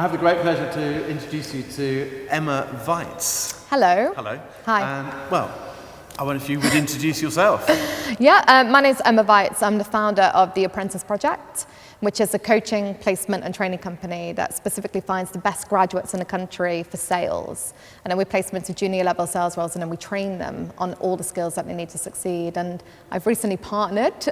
I have the great pleasure to introduce you to Emma Vites. Hello. Hello. Hi. And, well, I wonder if you would introduce yourself. Yeah, my name's Emma Vites. I'm the founder of the Apprentice Project, which is a coaching, placement and training company that specifically finds the best graduates in the country for sales. And then we place them into junior level sales roles, and then we train them on all the skills that they need to succeed. And I've recently partnered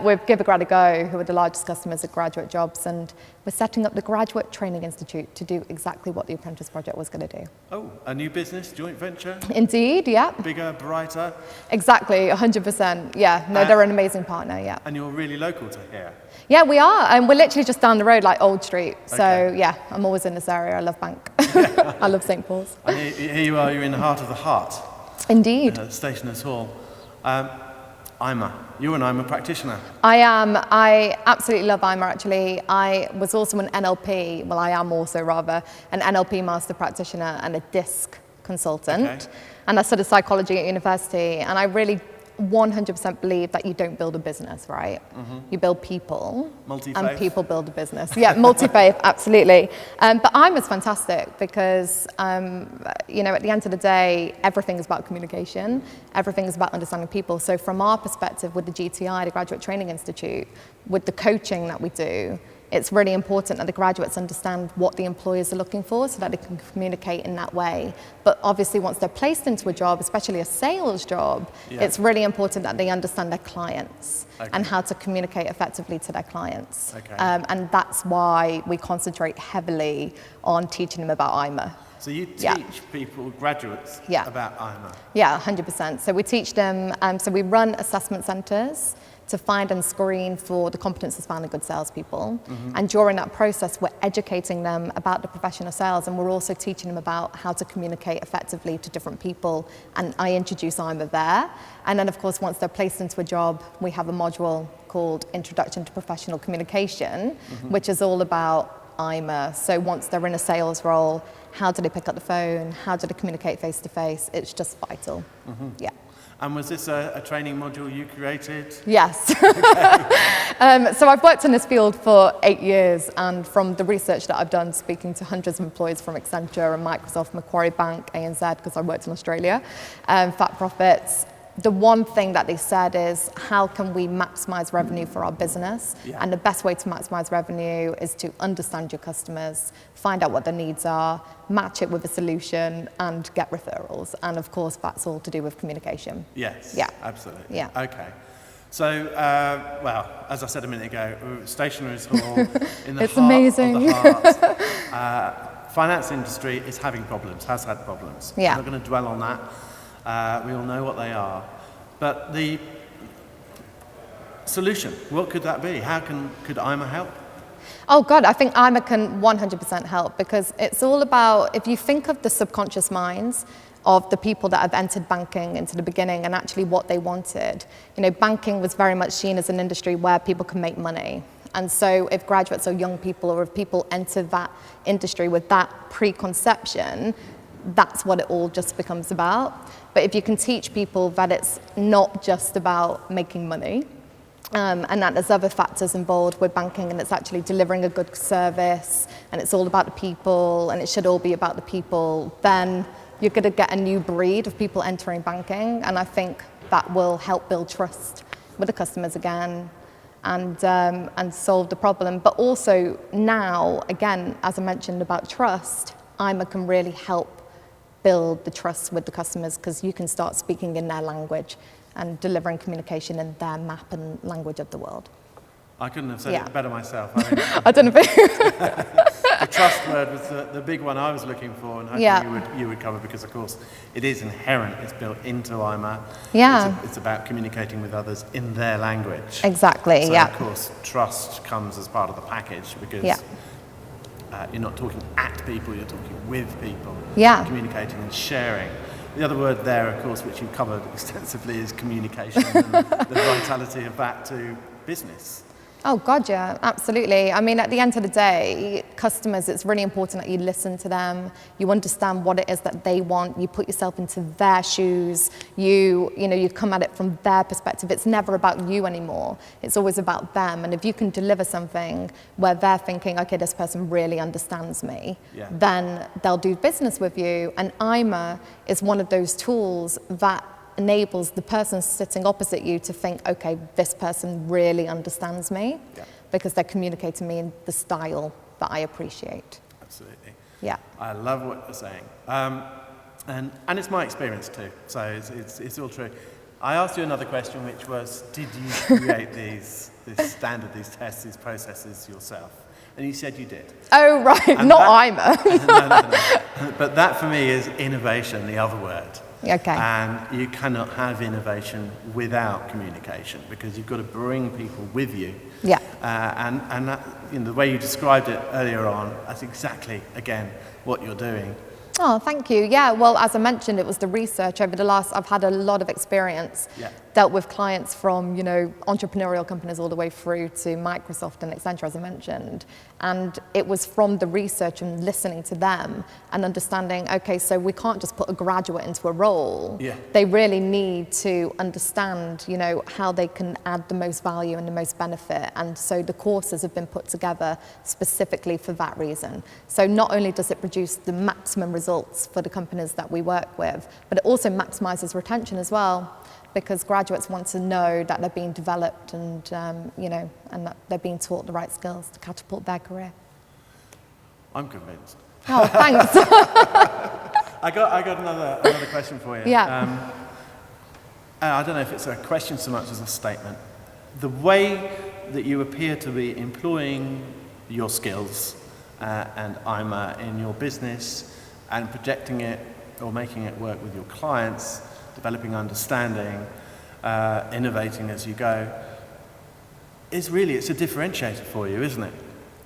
with Give a Grad a Go, who are the largest customers of graduate jobs. And we're setting up the Graduate Training Institute to do exactly what the Apprentice Project was going to do. Oh, a new business, joint venture? Indeed, yeah. Bigger, brighter? Exactly, 100%. Yeah, no, they're an amazing partner, yeah. And you're really local to here? Yeah, we are, and we're literally just down the road, like Old Street. So Okay. yeah, I'm always in this area. I love Bank. I love St. Paul's. And here you are, you're in the heart of the heart. Indeed. Stationers Hall. IMA, you're an IMA practitioner. I am. I absolutely love IMA, actually. I was also an NLP, well, I am also rather, an NLP master practitioner and a DISC consultant. Okay. And I studied psychology at university, and I really 100% believe that you don't build a business, right? Mm-hmm. You build people. Multi-faith. And people build a business. Yeah, multi-faith, absolutely. But IMA's fantastic because, you know, at the end of the day, everything is about communication. Everything is about understanding people. So from our perspective with the GTI, the Graduate Training Institute, with the coaching that we do, it's really important that the graduates understand what the employers are looking for so that they can communicate in that way. But obviously once they're placed into a job, especially a sales job, it's really important that they understand their clients and how to communicate effectively to their clients. And that's why we concentrate heavily on teaching them about IMA. So you teach people, graduates, about IMA? Yeah, 100%. So we teach them, so we run assessment centres to find and screen for the competencies found in good salespeople. Mm-hmm. And during that process, we're educating them about the profession of sales, and we're also teaching them about how to communicate effectively to different people. And I introduce IMA there. And then, of course, once they're placed into a job, we have a module called Introduction to Professional Communication, which is all about IMA. So once they're in a sales role, how do they pick up the phone? How do they communicate face to face? It's just vital. Mm-hmm. Yeah. And was this a training module you created? Yes. So I've worked in this field for 8 years, and from the research that I've done, speaking to hundreds of employees from Accenture and Microsoft, Macquarie Bank, ANZ, because I worked in Australia, Fat Profits, the one thing that they said is, how can we maximize revenue for our business? Yeah. And the best way to maximize revenue is to understand your customers, find out what their needs are, match it with a solution, and get referrals. And of course, that's all to do with communication. Yes, yeah. Absolutely. Yeah. Okay. So, well, as I said a minute ago, Stationers Hall in the it's heart amazing. of the heart. Finance industry is having problems, has had problems. Yeah. I'm not going to dwell on that. We all know what they are. But the solution, what could that be? How could IMA help? Oh God, I think IMA can 100% help, because it's all about, if you think of the subconscious minds of the people that have entered banking into the beginning and actually what they wanted. You know, banking was very much seen as an industry where people can make money. And so if graduates or young people, or if people enter that industry with that preconception, that's what it all just becomes about. But if you can teach people that it's not just about making money, and that there's other factors involved with banking, and it's actually delivering a good service, and it's all about the people, and it should all be about the people, then you're going to get a new breed of people entering banking. And I think that will help build trust with the customers again, and solve the problem. But also now, again, as I mentioned about trust, IMA can really help build the trust with the customers, because you can start speaking in their language and delivering communication in their map and language of the world. I couldn't have said it better myself. I mean, I don't know if the trust word was the big one I was looking for, and hoping you would cover, because of course it is inherent, it's built into IMA. Yeah. It's about communicating with others in their language. Exactly, so yeah. Of course, trust comes as part of the package, because you're not talking at people, you're talking with people. Yeah. Communicating and sharing. The other word there, of course, which you've covered extensively, is communication and the vitality of that to business. Oh God, yeah, absolutely. I mean, at the end of the day, customers, it's really important that you listen to them, you understand what it is that they want, you put yourself into their shoes, you come at it from their perspective. It's never about you anymore. It's always about them. And if you can deliver something where they're thinking, okay, this person really understands me, then they'll do business with you. And IMA is one of those tools that enables the person sitting opposite you to think, okay, this person really understands me, because they're communicating me in the style that I appreciate. Absolutely. Yeah. I love what you're saying. And it's my experience too, so it's all true. I asked you another question, which was, did you create this standard, these tests, these processes yourself? And you said you did. Oh, right, and not IMA. No. But that for me is innovation, the other word. Okay. And you cannot have innovation without communication, because you've got to bring people with you. Yeah. And that, the way you described it earlier on, that's exactly, again, what you're doing. Oh, thank you. Yeah, well, as I mentioned, it was the research over the last, I've had a lot of experience, dealt with clients from, entrepreneurial companies all the way through to Microsoft and Accenture, as I mentioned. And it was from the research and listening to them and understanding, okay, so we can't just put a graduate into a role. They really need to understand, how they can add the most value and the most benefit. And so the courses have been put together specifically for that reason. So not only does it produce the maximum results for the companies that we work with, but it also maximizes retention as well, because graduates want to know that they're being developed and, and that they're being taught the right skills to catapult their career. I'm convinced. Oh, thanks. I got another question for you. Yeah. I don't know if it's a question so much as a statement. The way that you appear to be employing your skills and IMA in your business and projecting it or making it work with your clients, developing understanding, innovating as you go, it's a differentiator for you, isn't it?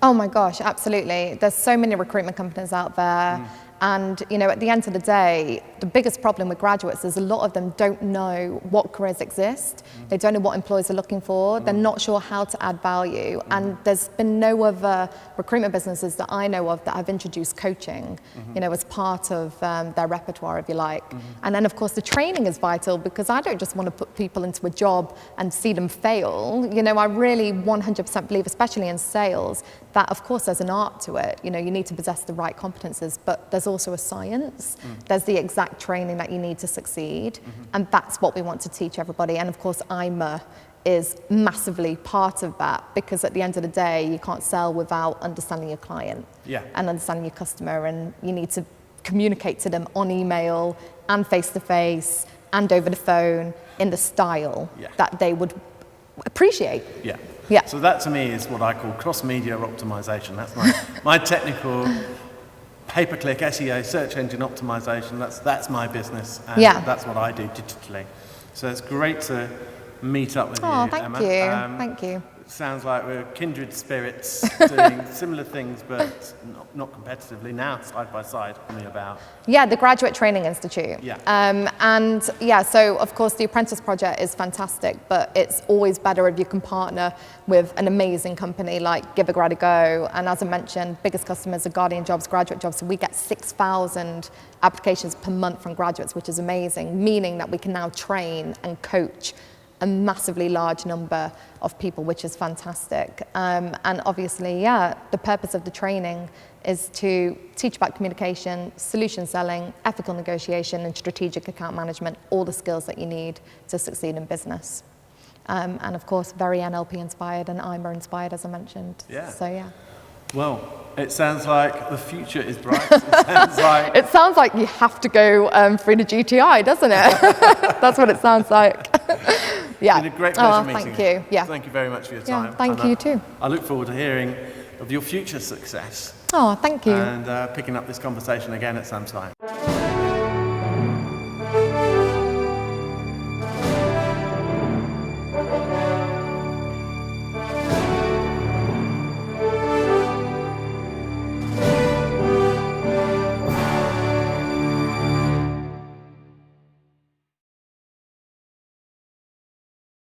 Oh my gosh, absolutely. There's so many recruitment companies out there. And, at the end of the day, the biggest problem with graduates is a lot of them don't know what careers exist. They don't know what employers are looking for. They're not sure how to add value. And there's been no other recruitment businesses that I know of that have introduced coaching, as part of their repertoire, if you like. And then, of course, the training is vital, because I don't just want to put people into a job and see them fail. I really 100% believe, especially in sales, that, of course, there's an art to it. You need to possess the right competences, but there's also a science. There's the exact training that you need to succeed, and that's what we want to teach everybody. And of course, IMA is massively part of that, because at the end of the day, you can't sell without understanding your client and understanding your customer, and you need to communicate to them on email and face-to-face and over the phone in the style that they would appreciate. Yeah. So that to me is what I call cross-media optimization. That's my technical pay-per-click SEO, search engine optimization. That's my business, and that's what I do digitally. So it's great to meet up with you, Emma. Thank you. Sounds like we're kindred spirits doing similar things, but not competitively now, side by side. Tell me about. Yeah, the Graduate Training Institute. So of course the Apprentice Project is fantastic, but it's always better if you can partner with an amazing company like Give a Grad a Go. And as I mentioned, biggest customers are Guardian Jobs, Graduate Jobs. So we get 6,000 applications per month from graduates, which is amazing, meaning that we can now train and coach a massively large number of people, which is fantastic. And obviously, the purpose of the training is to teach about communication, solution selling, ethical negotiation, and strategic account management, all the skills that you need to succeed in business. And of course, very NLP inspired and IMA inspired, as I mentioned. So, Well, it sounds like the future is bright. It sounds like you have to go through the GTI, doesn't it? That's what it sounds like. It's been a great pleasure meeting you. Yeah. Thank you very much for your time. Thank you too. I look forward to hearing of your future success. Oh, thank you. And picking up this conversation again at some time.